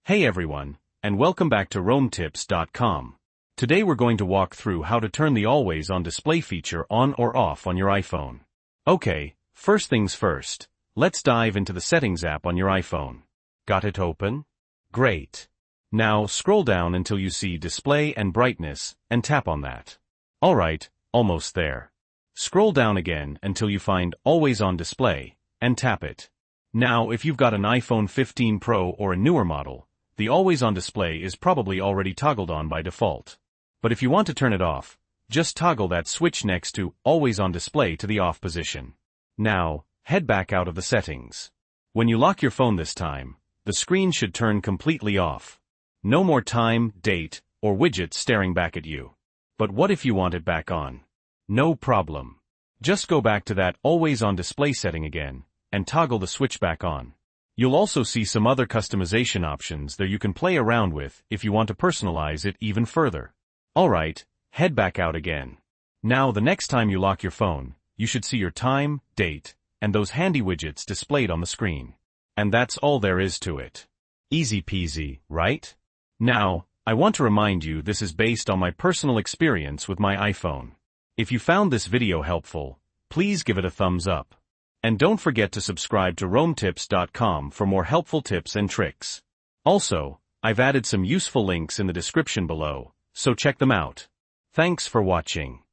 Hey everyone, and welcome back to RoamTips.com. Today we're going to walk through how to turn the always-on display feature on or off on your iPhone. Okay, first things first, let's dive into the Settings app on your iPhone. Got it open? Great. Now scroll down until you see Display and Brightness, and tap on that. Alright, almost there. Scroll down again until you find Always on Display, and tap it. Now if you've got an iPhone 15 Pro or a newer model, the Always on Display is probably already toggled on by default. But if you want to turn it off, just toggle that switch next to Always on Display to the off position. Now, head back out of the settings. When you lock your phone this time, the screen should turn completely off. No more time, date, or widgets staring back at you. But what if you want it back on? No problem. Just go back to that Always on Display setting again, and toggle the switch back on. You'll also see some other customization options that you can play around with if you want to personalize it even further. Alright, head back out again. Now the next time you lock your phone, you should see your time, date, and those handy widgets displayed on the screen. And that's all there is to it. Easy peasy, right? Now, I want to remind you this is based on my personal experience with my iPhone. If you found this video helpful, please give it a thumbs up. And don't forget to subscribe to RoamTips.com for more helpful tips and tricks. Also, I've added some useful links in the description below, so check them out. Thanks for watching.